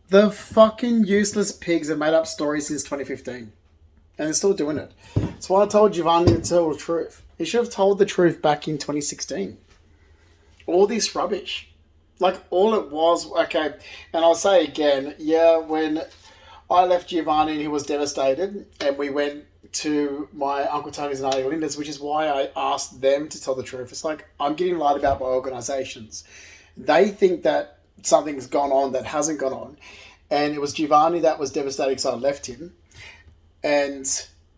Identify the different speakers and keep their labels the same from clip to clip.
Speaker 1: The fucking useless pigs have made up stories since 2015. And they're still doing it. That's why I told Giovanni to tell the truth. He should have told the truth back in 2016. All this rubbish. Like, all it was, okay, and I'll say again, yeah, when I left Giovanni and he was devastated, and we went to my Uncle Tony's and Auntie Linda's, which is why I asked them to tell the truth. It's like, I'm getting lied about by organisations. They think that something's gone on that hasn't gone on. And it was Giovanni that was devastated because I left him. And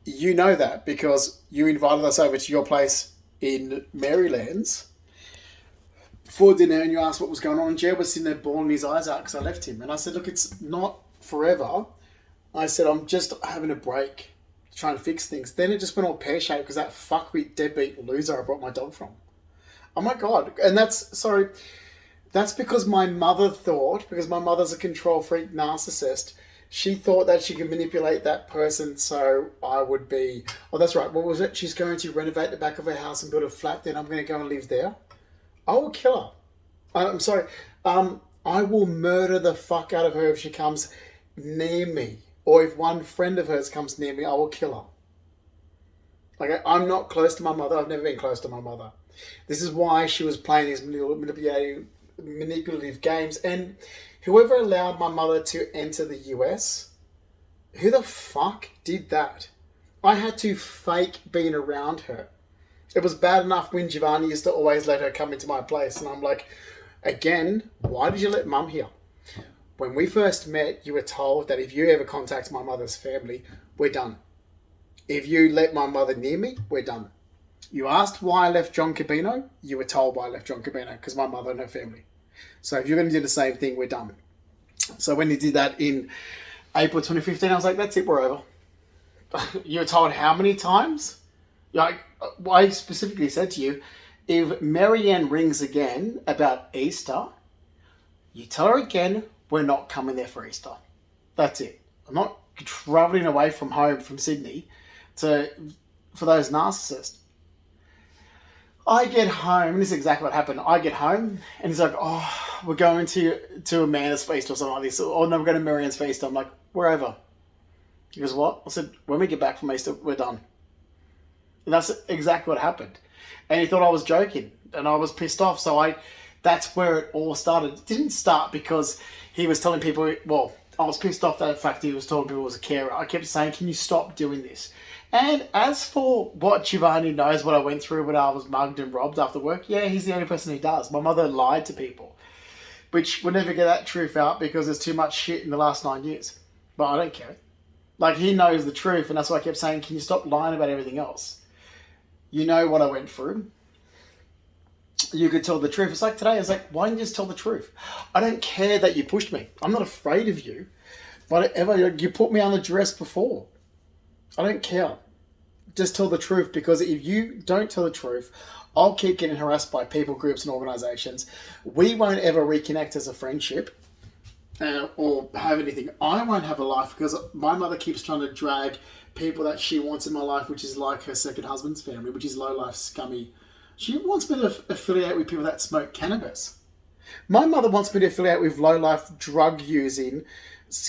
Speaker 1: you know that because you invited us over to your place in Marylands for dinner and you asked what was going on. And Jed was sitting there bawling his eyes out because I left him. And I said, look, it's not forever. I said, I'm just having a break, trying to fix things. Then it just went all pear-shaped because that fuckwit deadbeat loser I brought my dog from. Oh my God. And that's because my mother thought, because my mother's a control freak narcissist, she thought that she could manipulate that person so I would be, oh, that's right, what was it? She's going to renovate the back of her house and build a flat, then I'm going to go and live there. I will kill her. I'm sorry. I will murder the fuck out of her if she comes near me. Or if one friend of hers comes near me, I will kill her. Like, I'm not close to my mother. I've never been close to my mother. This is why she was playing these manipulative games. And whoever allowed my mother to enter the US, who the fuck did that? I had to fake being around her. It was bad enough when Giovanni used to always let her come into my place. And I'm like, again, why did you let mum here? When we first met, you were told that if you ever contact my mother's family, we're done. If you let my mother near me, we're done. You asked why I left John Cabino, you were told why I left John Cabino, because my mother and her family. So if you're going to do the same thing, we're done. So when he did that in April 2015, I was like, that's it, we're over. You were told how many times? Like, I specifically said to you, if Marianne rings again about Easter, you tell her again, we're not coming there for Easter. That's it. I'm not travelling away from home from Sydney for those narcissists. I get home, and this is exactly what happened. I get home, and he's like, oh, we're going to Amanda's feast or something like this. Oh, no, we're going to Marianne's feast. I'm like, we're over. He goes, what? I said, when we get back from Easter, we're done. And that's exactly what happened. And he thought I was joking, and I was pissed off. So that's where it all started. It didn't start because he was telling people, well, I was pissed off that fact he was telling people he was a carer. I kept saying, can you stop doing this? And as for what Giovanni knows, what I went through when I was mugged and robbed after work, yeah, he's the only person who does. My mother lied to people, which we'll never get that truth out because there's too much shit in the last 9 years. But I don't care. Like, he knows the truth, and that's why I kept saying, can you stop lying about everything else? You know what I went through. You could tell the truth. It's like today, it's like, why didn't you just tell the truth? I don't care that you pushed me. I'm not afraid of you. But you put me under duress before. I don't care. Just tell the truth, because if you don't tell the truth, I'll keep getting harassed by people, groups, and organisations. We won't ever reconnect as a friendship or have anything. I won't have a life because my mother keeps trying to drag people that she wants in my life, which is like her second husband's family, which is low-life, scummy. She wants me to affiliate with people that smoke cannabis. My mother wants me to affiliate with low-life, drug-using,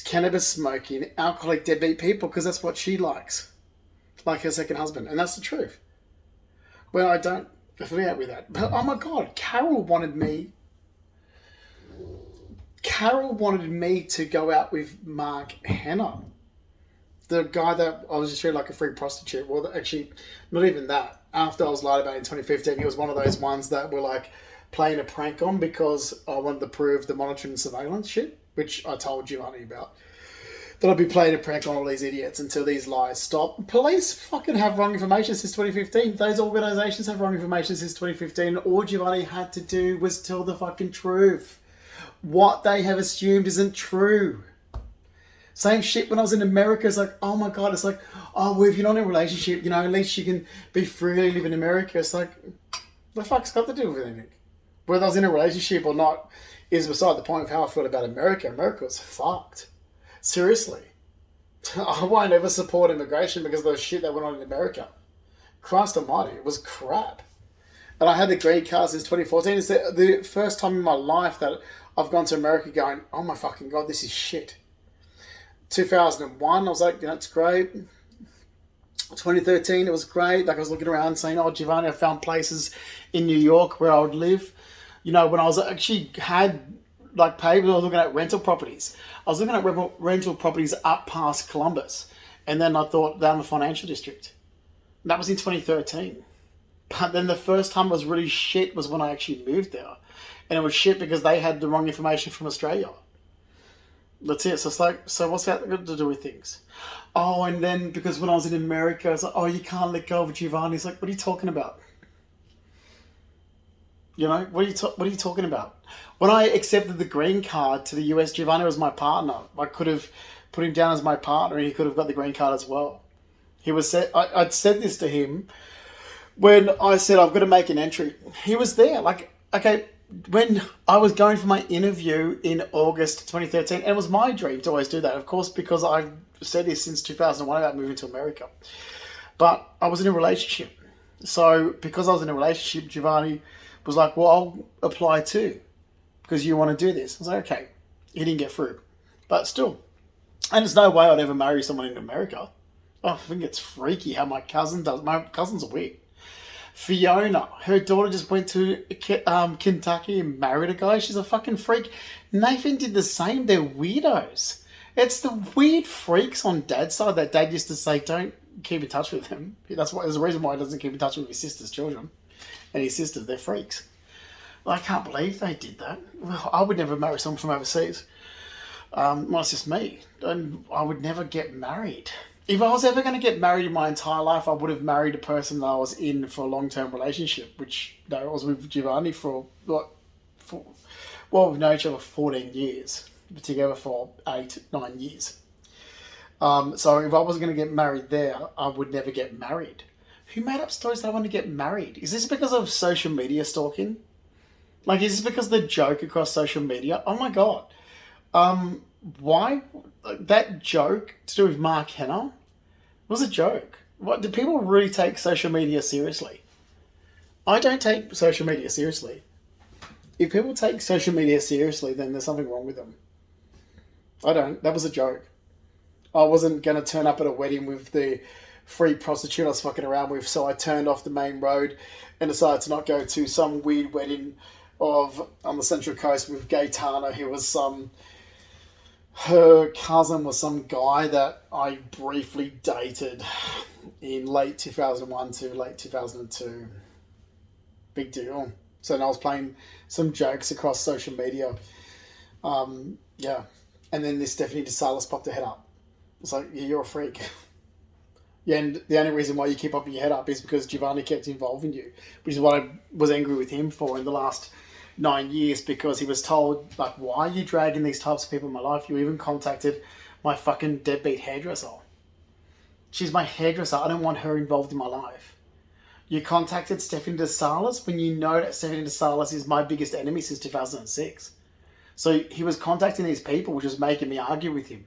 Speaker 1: cannabis smoking, alcoholic, deadbeat people because that's what she likes. Like her second husband. And that's the truth. Well, I don't affiliate with that. But oh my God, Carol wanted me to go out with Mark Hanna. The guy that I was just treated like a free prostitute. Well, actually, not even that. After I was lied about in 2015, he was one of those ones that were like playing a prank on because I wanted to prove the monitoring and surveillance shit, which I told Giovanni about. That I'd be playing a prank on all these idiots until these lies stop. Police fucking have wrong information since 2015. Those organisations have wrong information since 2015. All Giovanni had to do was tell the fucking truth. What they have assumed isn't true. Same shit when I was in America. It's like, oh my God, it's like, oh, well, if you're not in a relationship, at least you can be freely live in America. It's like, the fuck's got to do with anything? Whether I was in a relationship or not is beside the point of how I feel about America. America was fucked. Seriously. I won't ever support immigration because of the shit that went on in America. Christ almighty, it was crap. And I had the green card since 2014. It's the first time in my life that I've gone to America going, oh my fucking God, this is shit. 2001, I was like, it's great. 2013, it was great. Like, I was looking around saying, oh, Giovanni, I found places in New York where I would live. When I was actually had like paid, I was looking at rental properties. I was looking at rental properties up past Columbus. And then I thought, down the financial district. And that was in 2013. But then the first time it was really shit was when I actually moved there. And it was shit because they had the wrong information from Australia. That's it. So it's like, so what's that got to do with things? Oh, and then because when I was in America, it's like, oh, you can't let go of Giovanni. It's like, what are you talking about? What are you talking about? When I accepted the green card to the US, Giovanni was my partner. I could have put him down as my partner, and he could have got the green card as well. I'd said this to him when I said I've got to make an entry. He was there. Like, okay. When I was going for my interview in August 2013, and it was my dream to always do that, of course, because I've said this since 2001 about moving to America. But I was in a relationship. So because I was in a relationship, Giovanni was like, well, I'll apply too, because you want to do this. I was like, okay. He didn't get through. But still. And there's no way I'd ever marry someone in America. Oh, I think it's freaky how my cousin does. My cousin's a weird. Fiona, her daughter just went to Kentucky and married a guy. She's a fucking freak. Nathan did the same. They're weirdos. It's the weird freaks on dad's side that dad used to say, don't keep in touch with him. There's a reason why he doesn't keep in touch with his sister's children. And his sisters, they're freaks. I can't believe they did that. Well, I would never marry someone from overseas. Well, it's just me. And I would never get married. If I was ever going to get married in my entire life, I would have married a person that I was in for a long-term relationship, which I was with Giovanni we've known each other for 14 years, together for 8-9 years. So if I was going to get married there, I would never get married. Who made up stories that I want to get married? Is this because of social media stalking? Like, is this because of the joke across social media? Oh my God. Why? That joke to do with Mark Henner was a joke. What, do people really take social media seriously? I don't take social media seriously. If people take social media seriously, then there's something wrong with them. I don't. That was a joke. I wasn't going to turn up at a wedding with the free prostitute I was fucking around with, so I turned off the main road and decided to not go to some weird wedding on the Central Coast with Gaetana, who was her cousin was some guy that I briefly dated in late 2001 to late 2002. Big deal. So then I was playing some jokes across social media. Yeah. And then this Stephanie DeSalis popped her head up. It's like, yeah, you're a freak. Yeah, and the only reason why you keep popping your head up is because Giovanni kept involving you, which is what I was angry with him for in the last 9 years, because he was told, like, why are you dragging these types of people in my life? You even contacted my fucking deadbeat hairdresser. She's my hairdresser. I don't want her involved in my life. You contacted Stephanie DeSalis when you know that Stephanie DeSalis is my biggest enemy since 2006. So he was contacting these people, which was making me argue with him.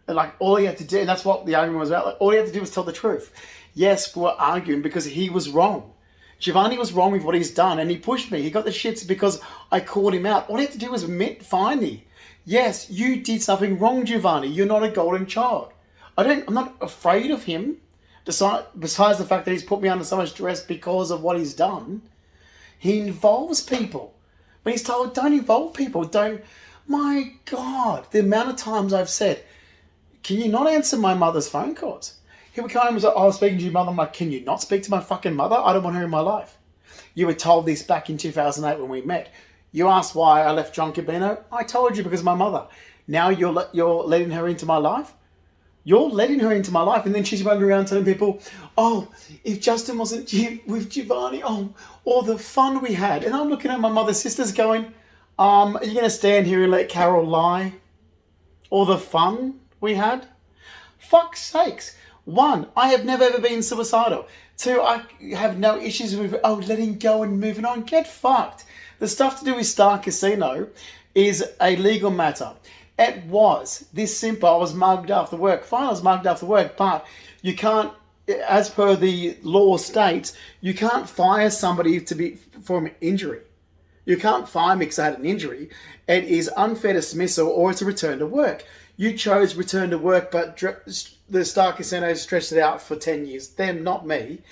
Speaker 1: And like, all he had to do, and that's what the argument was about, like, all he had to do was tell the truth. Yes, we were arguing because he was wrong. Giovanni was wrong with what he's done, and he pushed me. He got the shits because I called him out. All he had to do was admit, finally, yes, you did something wrong, Giovanni. You're not a golden child. I'm not afraid of him, besides the fact that he's put me under so much stress because of what he's done. He involves people. When he's told, don't involve people, my God, the amount of times I've said, can you not answer my mother's phone calls? He would come and was like, I was speaking to your mother. I'm like, can you not speak to my fucking mother? I don't want her in my life. You were told this back in 2008 when we met. You asked why I left John Cabino. I told you because of my mother. Now you're letting her into my life? You're letting her into my life. And then she's running around telling people, oh, if Justin wasn't with Giovanni, oh, all the fun we had. And I'm looking at my mother's sisters going, are you going to stand here and let Carol lie? All the fun we had? Fuck's sakes. 1, I have never ever been suicidal. 2, I have no issues with, letting go and moving on. Get fucked. The stuff to do with Star Casino is a legal matter. It was this simple. I was mugged after work. Fine, I was mugged after work, but you can't, as per the law states, you can't fire somebody for an injury. You can't fire me because I had an injury. It is unfair dismissal or it's a return to work. You chose return to work, but the Star Casino stretched it out for 10 years. Them, not me.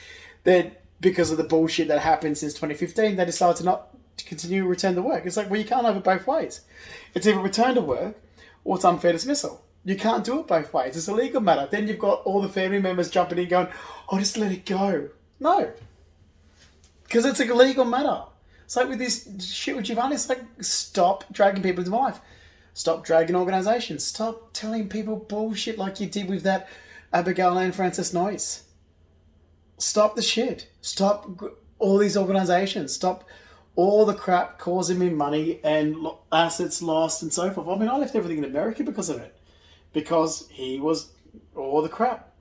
Speaker 1: They're, because of the bullshit that happened since 2015, they decided to not continue return to work. It's like, well, you can't have it both ways. It's either return to work or it's unfair dismissal. You can't do it both ways. It's a legal matter. Then you've got all the family members jumping in going, oh, just let it go. No. Because it's a legal matter. It's like with this shit with Giovanni, it's like, stop dragging people into my life. Stop dragging organisations. Stop telling people bullshit like you did with that Abigail and Francis Noyce. Stop the shit. Stop all these organisations. Stop all the crap causing me money and assets lost and so forth. I mean, I left everything in America because of it. Because he was all the crap.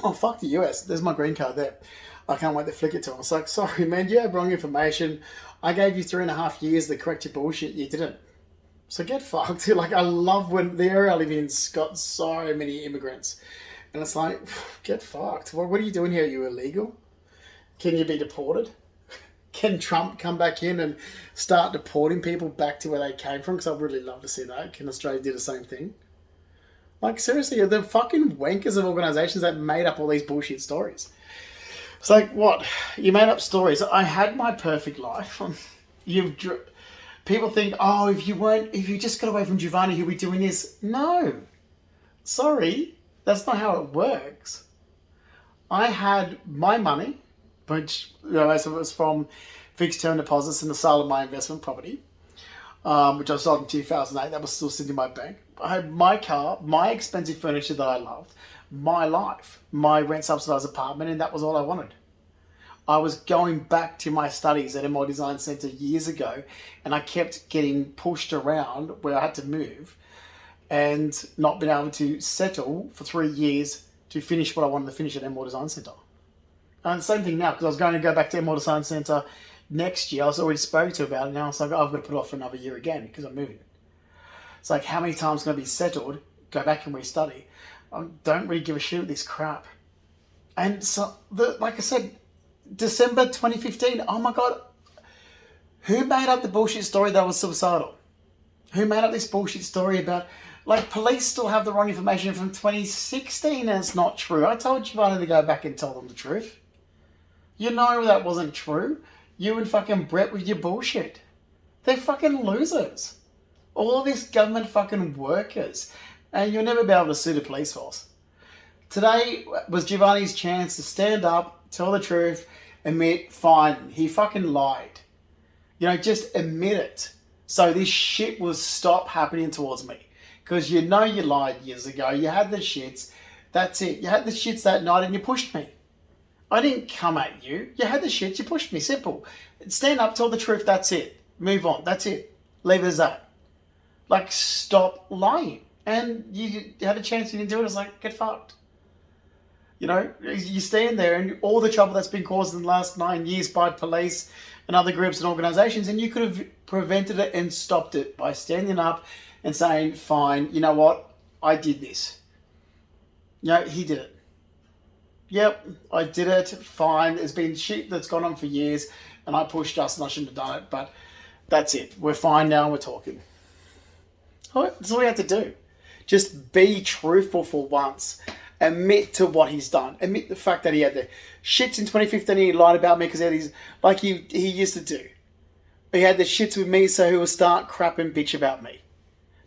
Speaker 1: Oh, fuck the US. There's my green card there. I can't wait to flick it to him. It's like, sorry, man, you had wrong information. I gave you 3.5 years to correct your bullshit. You didn't. So get fucked. Like, I love when the area I live in's got so many immigrants. And it's like, get fucked. What are you doing here? Are you illegal? Can you be deported? Can Trump come back in and start deporting people back to where they came from? Because I'd really love to see that. Can Australia do the same thing? Like, seriously, the fucking wankers of organisations that made up all these bullshit stories. It's like, what? You made up stories. I had my perfect life. People think, oh, if you just got away from Giovanni, he'll be doing this. No. Sorry. That's not how it works. I had my money, which it was from fixed term deposits in the sale of my investment property, which I sold in 2008. That was still sitting in my bank. I had my car, my expensive furniture that I loved, my life, my rent subsidised apartment, and that was all I wanted. I was going back to my studies at ML Design Centre years ago, and I kept getting pushed around where I had to move and not been able to settle for 3 years to finish what I wanted to finish at ML Design Centre. And the same thing now, because I was going to go back to ML Design Centre next year. I was already spoken to about it. Now it's like, oh, I've got to put it off for another year again because I'm moving. It's like, how many times can I be settled, go back and restudy? I don't really give a shit with this crap. And so, like I said, December 2015, oh my God, who made up the bullshit story that I was suicidal? Who made up this bullshit story about, like, police still have the wrong information from 2016 and it's not true. I told Giovanni to go back and tell them the truth. You know that wasn't true. You and fucking Brett with your bullshit. They're fucking losers. All these government fucking workers. And you'll never be able to sue the police force. Today was Giovanni's chance to stand up, tell the truth, admit, fine, he fucking lied. You know, just admit it. So this shit will stop happening towards me. Because you know you lied years ago. You had the shits. That's it. You had the shits that night and you pushed me. I didn't come at you. You had the shits. You pushed me. Simple. Stand up, tell the truth. That's it. Move on. That's it. Leave it as that. Like, stop lying. And you had a chance, you didn't do it. It's like, get fucked. You know, you stand there and all the trouble that's been caused in the last 9 years by police and other groups and organisations, and you could have prevented it and stopped it by standing up and saying, fine, you know what, I did this. You know, he did it. Yep, I did it, fine. There's been shit that's gone on for years and I pushed us and I shouldn't have done it, but that's it. We're fine now and we're talking. That's all we have to do. Just be truthful for once. Admit to what he's done. Admit the fact that he had the shits in 2015 and he lied about me because he had his, like he used to do. He had the shits with me so he would start crap and bitch about me.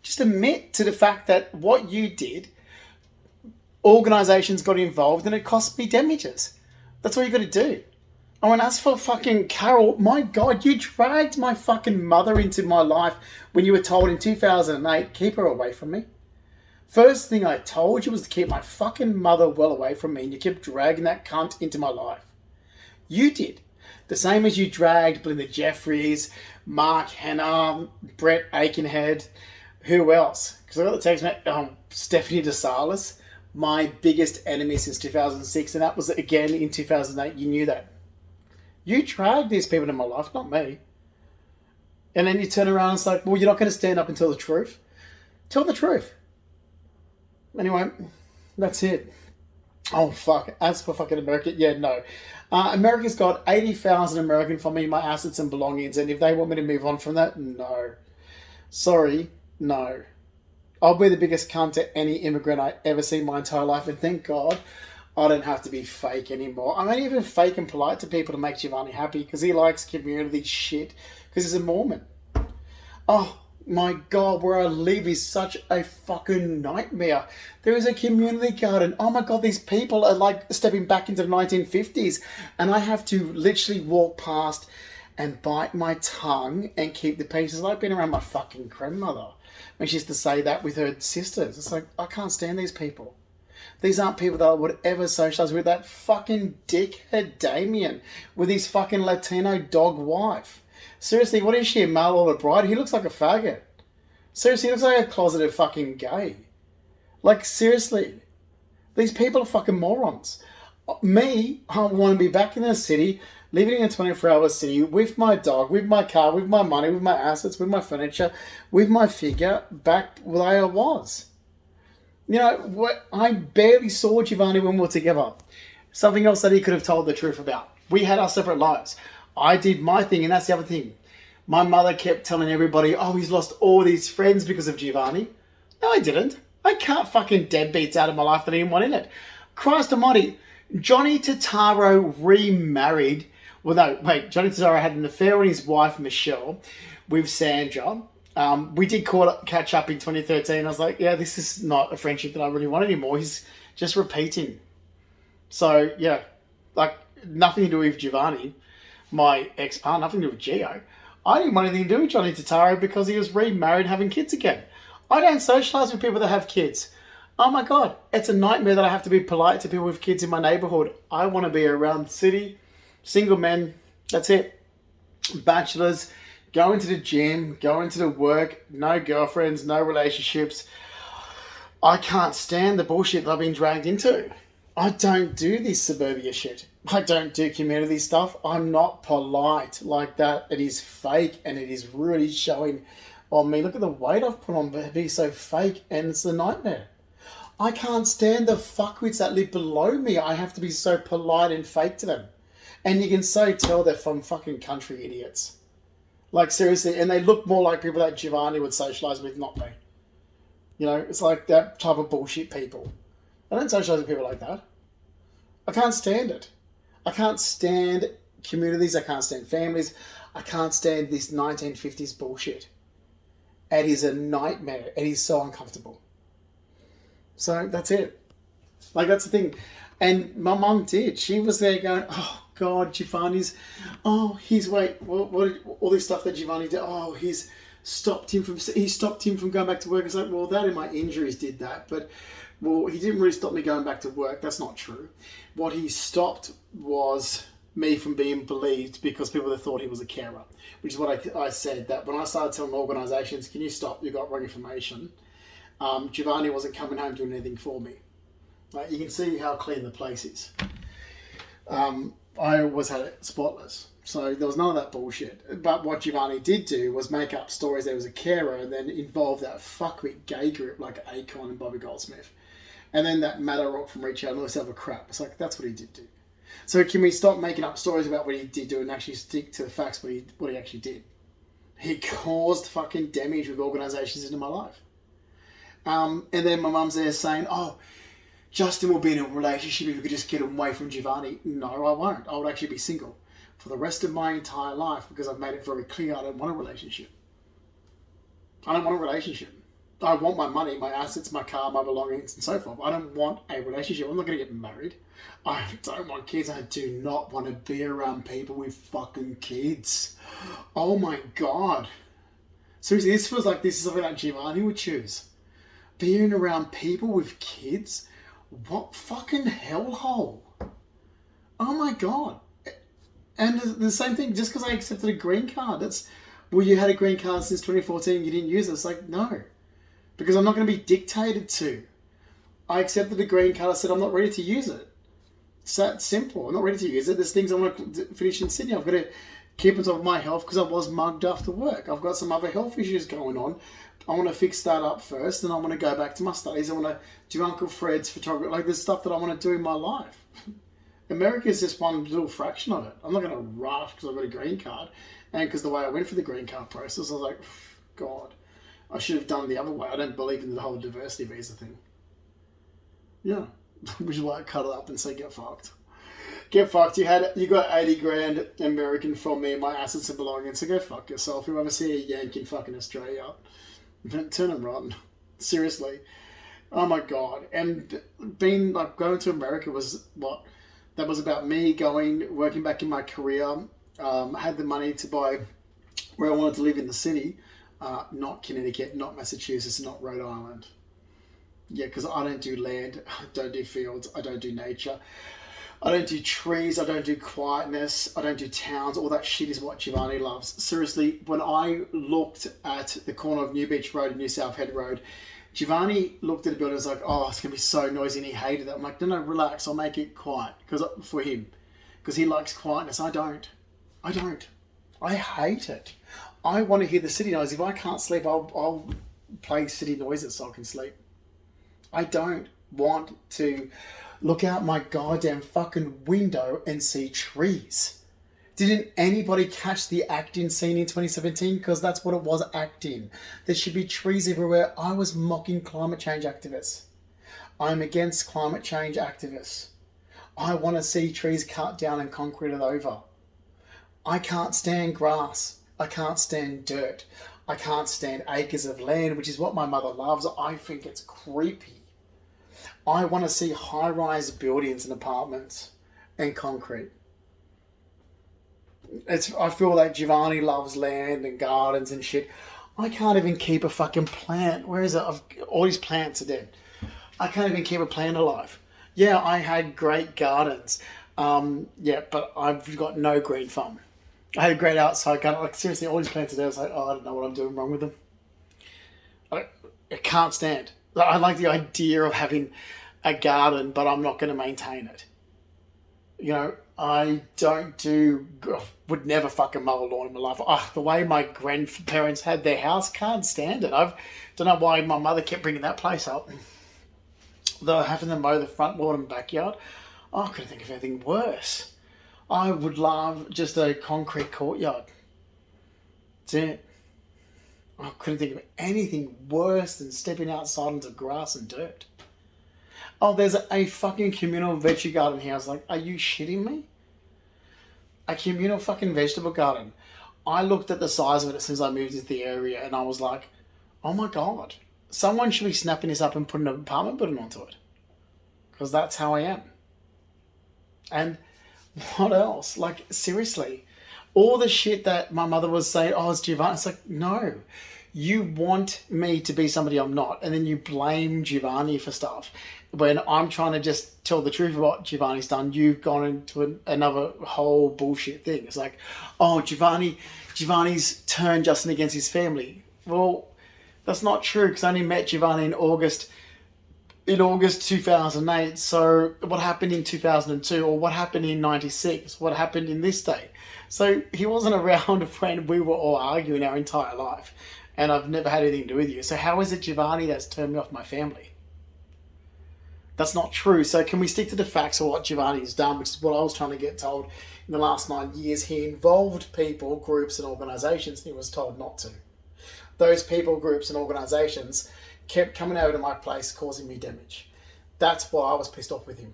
Speaker 1: Just admit to the fact that what you did, organisations got involved and it cost me damages. That's all you got to do. Oh, and as for fucking Carol, my God, you dragged my fucking mother into my life when you were told in 2008, keep her away from me. First thing I told you was to keep my fucking mother well away from me, and you kept dragging that cunt into my life. You did. The same as you dragged Belinda Jeffries, Mark Hanna, Brett Aikenhead, who else? Because I got the text, Stephanie DeSalis, my biggest enemy since 2006, and that was again in 2008. You knew that. You dragged these people in my life, not me. And then you turn around and it's like, well, you're not going to stand up and tell the truth. Tell the truth. Anyway, that's it. Oh, fuck. As for fucking America, yeah, no. America's got 80,000 American for me, my assets and belongings, and if they want me to move on from that, no. Sorry, no. I'll be the biggest cunt to any immigrant I ever see in my entire life, and thank God I don't have to be fake anymore. I'm not even fake and polite to people to make Giovanni happy because he likes community shit because he's a Mormon. Oh my God, where I live is such a fucking nightmare. There is a community garden. Oh my God, these people are like stepping back into the 1950s, and I have to literally walk past and bite my tongue and keep the peace. It's like being around my fucking grandmother when she used to say that with her sisters. It's like, I can't stand these people. These aren't people that I would ever socialise with. That fucking dickhead Damien with his fucking Latino dog wife. Seriously, what is she, a mail order bride? He looks like a faggot. Seriously, he looks like a closeted fucking gay. Like, seriously. These people are fucking morons. Me, I want to be back in the city, living in a 24-hour city with my dog, with my car, with my money, with my assets, with my furniture, with my figure, back where I was. You know, what? I barely saw Giovanni when we were together. Something else that he could have told the truth about. We had our separate lives. I did my thing, and that's the other thing. My mother kept telling everybody, oh, he's lost all these friends because of Giovanni. No, I didn't. I can't fucking deadbeats out of my life that I didn't want in it. Christ almighty, Johnny Totaro remarried. Well, no, wait. Johnny Totaro had an affair with his wife, Michelle, with Sandra. We did catch up in 2013. I was like, yeah, this is not a friendship that I really want anymore. He's just repeating. So, yeah, like, nothing to do with Giovanni, my ex-partner, nothing to do with Gio. I didn't want anything to do with Johnny Totaro because he was remarried having kids again. I don't socialise with people that have kids. Oh my God, it's a nightmare that I have to be polite to people with kids in my neighbourhood. I want to be around the city, single men, that's it. Bachelors, going to the gym, going to the work, no girlfriends, no relationships. I can't stand the bullshit that I've been dragged into. I don't do this suburbia shit. I don't do community stuff. I'm not polite like that. It is fake and it is really showing on me. Look at the weight I've put on to be so fake, and it's a nightmare. I can't stand the fuckwits that live below me. I have to be so polite and fake to them. And you can so tell they're from fucking country idiots. Like, seriously, and they look more like people that Giovanni would socialise with, not me. You know, it's like that type of bullshit people. I don't socialise with people like that. I can't stand it. I can't stand communities. I can't stand families. I can't stand this 1950s bullshit. It is a nightmare. It is so uncomfortable. So that's it. Like, that's the thing. And my mum did. She was there going, oh, God, Giovanni's, what all this stuff that Giovanni did, he stopped him from going back to work. It's like, well, that and my injuries did that. But, well, he didn't really stop me going back to work. That's not true. What he stopped was me from being believed because people thought he was a carer, which is what I said, that when I started telling organisations, can you stop, you got wrong information, Giovanni wasn't coming home doing anything for me. Right? You can see how clean the place is. I always had it spotless. So there was none of that bullshit. But what Giovanni did do was make up stories that he was a carer and then involve that fuckwit gay group like Akon and Bobby Goldsmith. And then that Matterrock from Reach Out and all this other crap. It's like, that's what he did do. So can we stop making up stories about what he did do and actually stick to the facts what he actually did? He caused fucking damage with organisations into my life. And then my mum's there saying, oh, Justin will be in a relationship if you could just get away from Giovanni. No, I won't. I would actually be single for the rest of my entire life because I've made it very clear I don't want a relationship. I don't want a relationship. I want my money, my assets, my car, my belongings, and so forth. I don't want a relationship. I'm not going to get married. I don't want kids. I do not want to be around people with fucking kids. Oh my God. Seriously, this feels like this is something that Giovanni would choose. Being around people with kids? What fucking hellhole? Oh my God. And the same thing, just because I accepted a green card, you had a green card since 2014 and you didn't use it. It's like, no. Because I'm not going to be dictated to. I accepted the green card. I said, I'm not ready to use it. It's that simple. I'm not ready to use it. There's things I want to finish in Sydney. I've got to keep on top of my health because I was mugged after work. I've got some other health issues going on. I want to fix that up first, and I want to go back to my studies. I want to do Uncle Fred's photography. Like, there's stuff that I want to do in my life. America is just one little fraction of it. I'm not going to rush because I've got a green card. And because the way I went for the green card process, I was like, God, I should have done it the other way. I don't believe in the whole diversity visa thing. Yeah. Which is why I cut it up and say, get fucked. Get fucked. You got 80 grand American from me and my assets and belongings, so go fuck yourself. If you ever see a Yank in fucking Australia, turn and run. Seriously. Oh my God. And going to America was what? That was about me working back in my career. I had the money to buy where I wanted to live in the city, not Connecticut, not Massachusetts, not Rhode Island. Yeah, because I don't do land, I don't do fields, I don't do nature, I don't do trees, I don't do quietness, I don't do towns. All that shit is what Giovanni loves. Seriously, when I looked at the corner of New Beach Road and New South Head Road, Giovanni looked at the building and was like, oh, it's going to be so noisy, and he hated it. I'm like, no, relax, I'll make it quiet for him. Because he likes quietness. I don't. I hate it. I want to hear the city noise. If I can't sleep, I'll play city noises so I can sleep. I don't want to look out my goddamn fucking window and see trees. Didn't anybody catch the acting scene in 2017? Because that's what it was, acting. There should be trees everywhere. I was mocking climate change activists. I'm against climate change activists. I want to see trees cut down and concreted over. I can't stand grass. I can't stand dirt. I can't stand acres of land, which is what my mother loves. I think it's creepy. I want to see high-rise buildings and apartments and concrete. I feel like Giovanni loves land and gardens and shit. I can't even keep a fucking plant. Where is it? All these plants are dead. I can't even keep a plant alive. Yeah, I had great gardens. But I've got no green thumb. I had a great outside garden. Like, seriously, all these plants are dead. I was like, oh, I don't know what I'm doing wrong with them. I can't stand. I like the idea of having a garden, but I'm not going to maintain it. You know, I would never fucking mow a lawn in my life. The way my grandparents had their house, can't stand it. I don't know why my mother kept bringing that place up. Though having them mow the front lawn and backyard, I couldn't think of anything worse. I would love just a concrete courtyard. That's it. I couldn't think of anything worse than stepping outside into grass and dirt. Oh, there's a fucking communal veggie garden here. I was like, are you shitting me? A communal fucking vegetable garden. I looked at the size of it as soon as I moved into the area and I was like, oh my God, someone should be snapping this up and putting an apartment building onto it. Because that's how I am. And what else? Like, seriously, all the shit that my mother was saying, oh, it's Giovanni. It's like, no, you want me to be somebody I'm not. And then you blame Giovanni for stuff. When I'm trying to just tell the truth of what Giovanni's done, you've gone into another whole bullshit thing. It's like, oh, Giovanni's turned Justin against his family. Well, that's not true because I only met Giovanni in August 2008. So what happened in 2002 or what happened in 96? What happened in this day? So he wasn't around when we were all arguing our entire life. And I've never had anything to do with you. So how is it Giovanni that's turned me off my family? That's not true. So can we stick to the facts of what Giovanni's done, which is what I was trying to get told in the last 9 years. He involved people, groups and organisations, and he was told not to. Those people, groups and organisations kept coming over to my place causing me damage. That's why I was pissed off with him.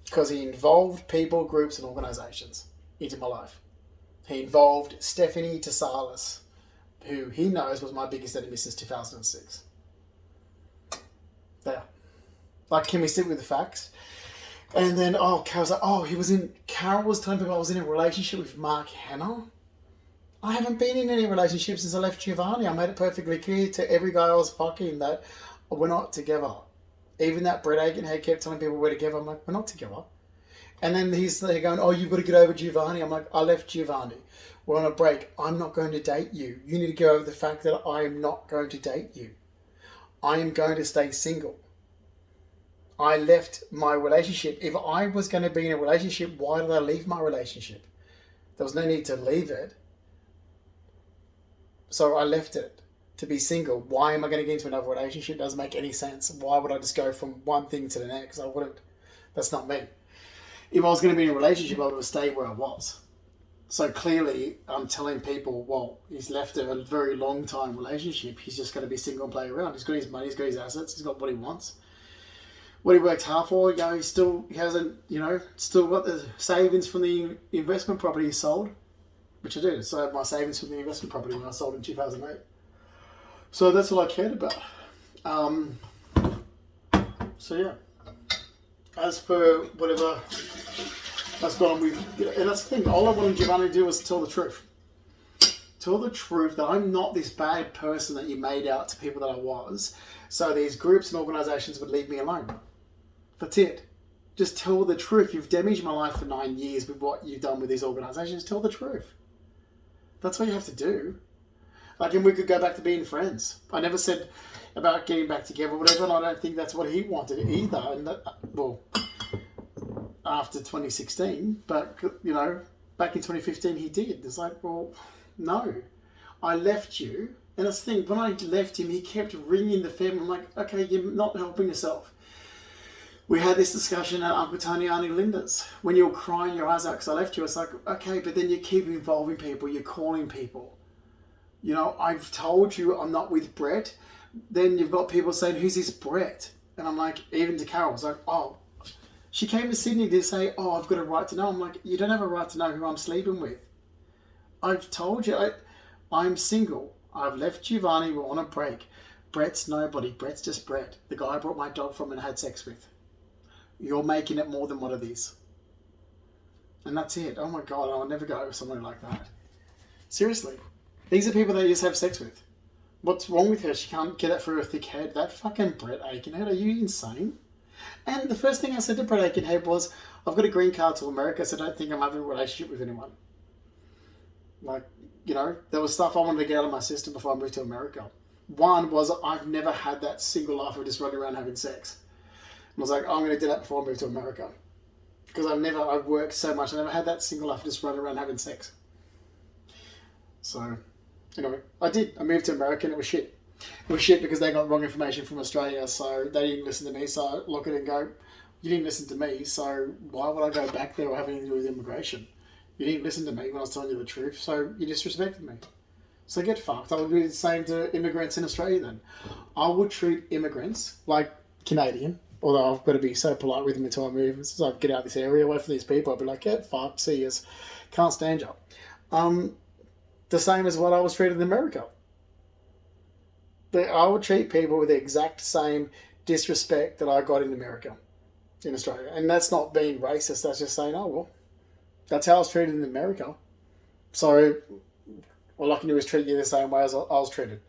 Speaker 1: Because he involved people, groups and organisations into my life. He involved Stephanie Tesalis, who he knows was my biggest enemy since 2006. There. Like, can we stick with the facts? And then, Carol's like, Carol was telling people I was in a relationship with Mark Hanna. I haven't been in any relationship since I left Giovanni. I made it perfectly clear to every guy I was fucking that we're not together. Even that Brett Aikenhead kept telling people we're together. I'm like, we're not together. And then he's there going, oh, you've got to get over Giovanni. I'm like, I left Giovanni. We're on a break. I'm not going to date you. You need to get over the fact that I am not going to date you. I am going to stay single. I left my relationship. If I was going to be in a relationship, why did I leave my relationship? There was no need to leave it. So I left it. to be single. Why am I going to get into another relationship? It doesn't make any sense. Why would I just go from one thing to the next? I wouldn't. That's not me. If I was going to be in a relationship, I would have stayed where I was. So clearly, I'm telling people, well, he's left a very long time relationship. He's just going to be single and play around. He's got his money, he's got his assets, he's got what he wants. What he worked hard for, he hasn't, still got the savings from the investment property he sold, which I did. So I had my savings from the investment property when I sold in 2008. So that's all I cared about. So yeah, as per whatever that's gone with, and that's the thing. All I wanted Giovanni to do was tell the truth. Tell the truth that I'm not this bad person that you made out to people that I was. So these groups and organisations would leave me alone. That's it. Just tell the truth. You've damaged my life for 9 years with what you've done with these organisations. Tell the truth. That's what you have to do. And we could go back to being friends. I never said about getting back together or whatever, and I don't think that's what he wanted either. And after 2016, but back in 2015 he did. It's like, well, no, I left you, and that's the thing. When I left him, he kept ringing the family. I'm like, okay, you're not helping yourself. We had this discussion at Uncle Tony, Auntie Linda's. When you were crying your eyes out because I left you, it's like, okay, but then you keep involving people. You're calling people. I've told you I'm not with Brett. Then you've got people saying, who's this Brett? And I'm like, even to Carol, it's like, oh, she came to Sydney to say, oh, I've got a right to know. I'm like, you don't have a right to know who I'm sleeping with. I've told you, I'm single. I've left Giovanni, we're on a break. Brett's nobody. Brett's just Brett, the guy I brought my dog from and had sex with. You're making it more than what it is. And that's it. Oh my God, I'll never go with someone like that. Seriously. These are people that you just have sex with. What's wrong with her? She can't get it through her thick head. That fucking Brett Aikenhead, are you insane? And the first thing I said to Brett Aikenhead was, I've got a green card to America, so I don't think I'm having a relationship with anyone. There was stuff I wanted to get out of my system before I moved to America. One was I've never had that single life of just running around having sex. And I was like, I'm going to do that before I move to America. Because I've worked so much, I never had that single life of just running around having sex. So, anyway, I did. I moved to America and it was shit. It was shit because they got wrong information from Australia, so they didn't listen to me. So I look at it and go, you didn't listen to me, so why would I go back there or have anything to do with immigration? You didn't listen to me when I was telling you the truth, so you disrespected me. So get fucked. I would do the same to immigrants in Australia then. I would treat immigrants like Canadian, although I've got to be so polite with them until I move. So I get out of this area, away from these people, I'd be like, get fucked, see yous. Can't stand you. The same as what I was treated in America. I would treat people with the exact same disrespect that I got in America, in Australia. And that's not being racist, that's just saying, oh, well, that's how I was treated in America. So all I can do is treat you the same way as I was treated.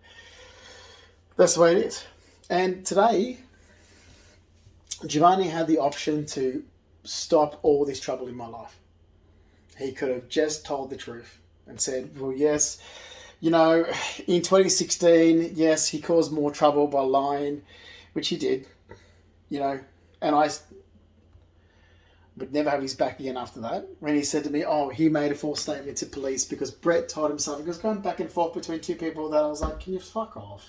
Speaker 1: That's the way it is. And today, Giovanni had the option to stop all this trouble in my life. He could have just told the truth and said, well, yes, in 2016, yes, he caused more trouble by lying, which he did, and I would never have his back again after that. When he said to me, oh, he made a false statement to police because Brett told him something. It was going back and forth between two people that I was like, can you fuck off?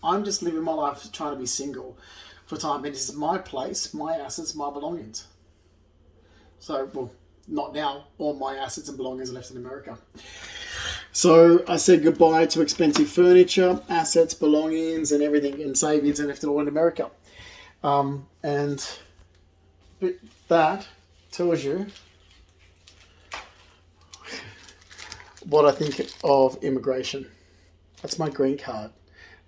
Speaker 1: I'm just living my life trying to be single for time. And this is my place, my assets, my belongings. So, well, not now. All my assets and belongings are left in America. So I said goodbye to expensive furniture, assets, belongings, and everything, and savings, and left it all in America. And that tells you what I think of immigration. That's my green card.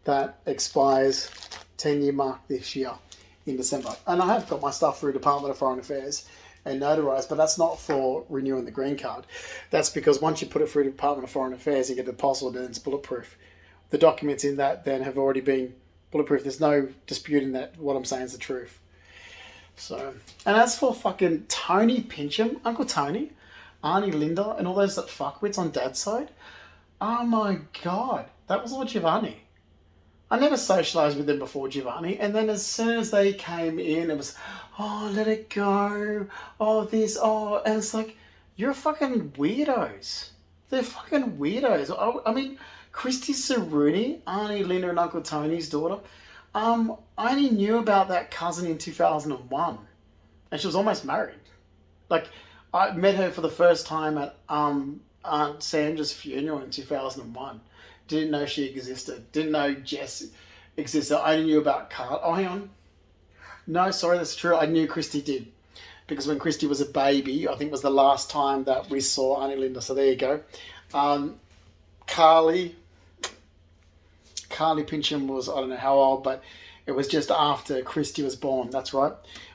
Speaker 1: That expires 10-year mark this year in December. And I have got my stuff through Department of Foreign Affairs and notarized, but that's not for renewing the green card. That's because once you put it through the Department of Foreign Affairs, you get the apostle, and it's bulletproof. The documents in that then have already been bulletproof. There's no disputing that what I'm saying is the truth. So, and as for fucking Tony Pincham, Uncle Tony, Auntie Linda, and all those fuckwits on Dad's side, oh my God, that was all Giovanni. I never socialised with them before Giovanni, and then as soon as they came in, it was, oh, let it go, oh, this, oh, and it's like, you're fucking weirdos. They're fucking weirdos. I mean, Christy Cerrone, Auntie Linda and Uncle Tony's daughter. I only knew about that cousin in 2001, and she was almost married. Like, I met her for the first time at Aunt Sandra's funeral in 2001. Didn't know she existed. Didn't know Jess existed. I only knew about Carl. Oh, hang on. No, sorry, that's true. I knew Christy did. Because when Christy was a baby, I think it was the last time that we saw Auntie Linda. So there you go. Carly Pincham was, I don't know how old, but it was just after Christy was born. That's right.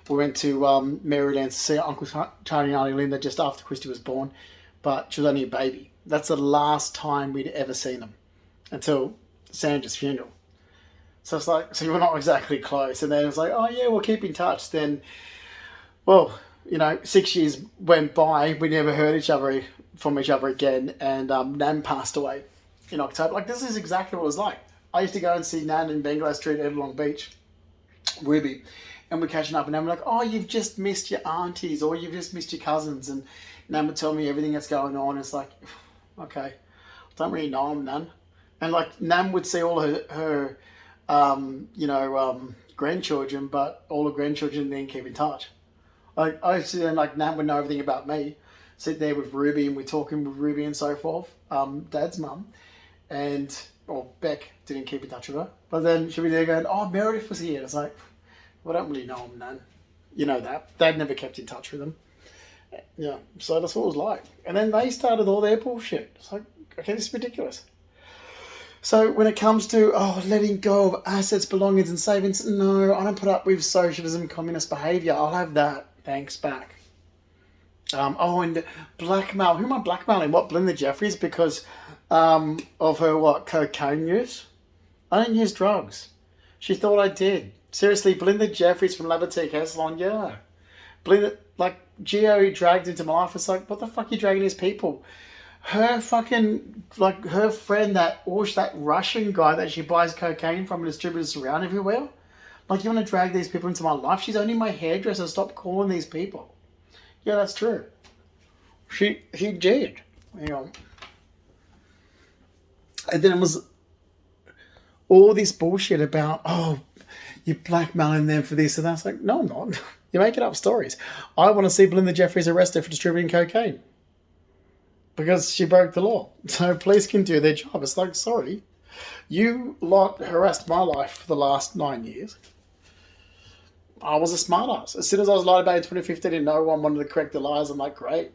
Speaker 1: We went to Maryland to see Uncle Tony and Auntie Linda just after Christy was born, but she was only a baby. That's the last time we'd ever seen them until Sandra's funeral. So it's like, so we're not exactly close. And then it was like, oh yeah, we'll keep in touch. Then, well, 6 years went by. We never heard from each other again. And Nan passed away in October. Like, this is exactly what it was like. I used to go and see Nan in Bangladesh Street at Long Beach, Ruby, and we're catching up, and Nan would be like, oh, you've just missed your aunties, or you've just missed your cousins, and Nan would tell me everything that's going on. It's like, okay, I don't really know them, Nan. And like, Nan would see all her grandchildren, but all the grandchildren didn't keep in touch. Like, I used to then, like, Nan would know everything about me, sit there with Ruby, and we're talking with Ruby and so forth, Dad's mum, or Beck didn't keep in touch with her. But then she'd be there going, oh, Meredith was here. It's like, well, I don't really know him, Nan. You know that. Dad never kept in touch with them. Yeah, so that's what it was like. And then they started all their bullshit. It's like, okay, this is ridiculous. So when it comes to, letting go of assets, belongings and savings, no, I don't put up with socialism, communist behaviour. I'll have that. Thanks, back. And blackmail. Who am I blackmailing? What, Belinda Jeffries? Because of her, cocaine use? I don't use drugs. She thought I did. Seriously, Belinda Jeffries from Labatique Hair Salon, yeah. Belinda, like, Gio dragged into my life. It's like, what the fuck are you dragging these people? Her fucking, like, her friend, that Russian guy that she buys cocaine from and distributes around everywhere. Like, you want to drag these people into my life? She's only my hairdresser. Stop calling these people. Yeah, that's true. He did. And then it was all this bullshit about, you're blackmailing them for this and that. It's like, no, I'm not. You're making up stories. I want to see Belinda Jeffries arrested for distributing cocaine because she broke the law. So police can do their job. It's like, sorry, you lot harassed my life for the last 9 years. I was a smartass. As soon as I was lied about in 2015 and no one wanted to correct the lies, I'm like, great.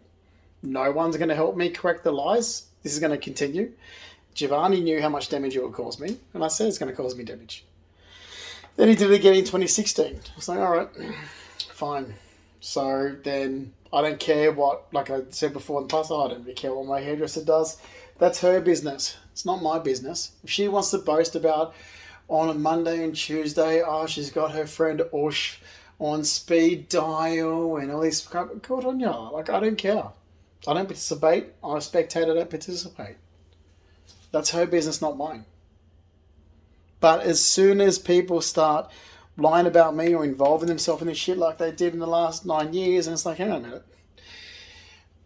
Speaker 1: No one's going to help me correct the lies. This is going to continue. Giovanni knew how much damage it would cause me, and I said it's going to cause me damage. Then he did it again in 2016. I was like, all right, fine. So then I don't care what, like I said before in the past, I don't really care what my hairdresser does. That's her business. It's not my business. If she wants to boast about on a Monday and Tuesday, she's got her friend Ush on speed dial and all this crap, good on ya. Like, I don't care. I don't participate. I'm a spectator, I don't participate. That's her business, not mine. But as soon as people start lying about me or involving themselves in this shit like they did in the last 9 years, and it's like, hang on a minute.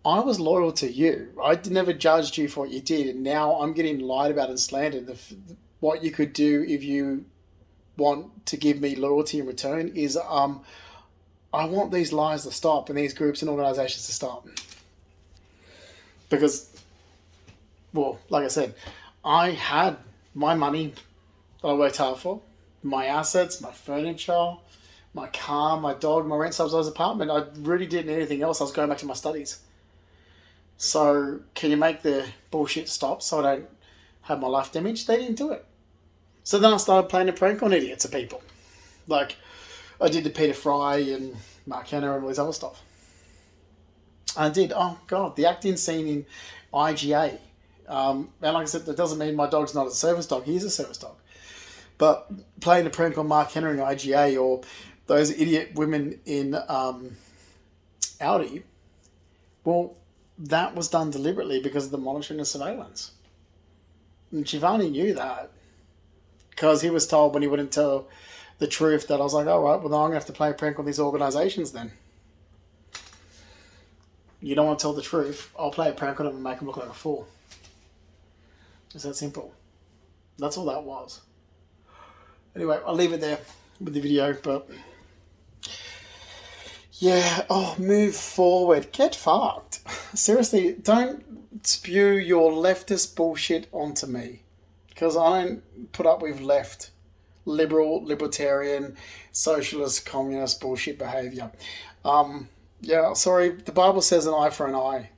Speaker 1: I was loyal to you. I never judged you for what you did, and now I'm getting lied about and slandered. What you could do if you want to give me loyalty in return is I want these lies to stop and these groups and organisations to stop. Because, well, like I said, I had my money that I worked hard for, my assets, my furniture, my car, my dog, my rent-subsidised apartment. I really didn't need anything else. I was going back to my studies. So can you make the bullshit stop so I don't have my life damaged? They didn't do it. So then I started playing a prank on idiots of people. Like I did to Peter Fry and Mark Hanna and all this other stuff. I did. Oh, God, the acting scene in IGA. And like I said, that doesn't mean my dog's not a service dog. He is a service dog. But playing a prank on Mark Henry in IGA or those idiot women in Audi, well, that was done deliberately because of the monitoring and surveillance. And Giovanni knew that because he was told when he wouldn't tell the truth that I was like, all right, well, then I'm going to have to play a prank on these organisations then. You don't want to tell the truth, I'll play a prank on them and make them look like a fool. It's that simple. That's all that was. Anyway, I'll leave it there with the video, but yeah, oh, move forward. Get fucked. Seriously, don't spew your leftist bullshit onto me. Because I don't put up with left, libertarian, socialist, communist bullshit behaviour. Yeah, sorry, the Bible says an eye for an eye.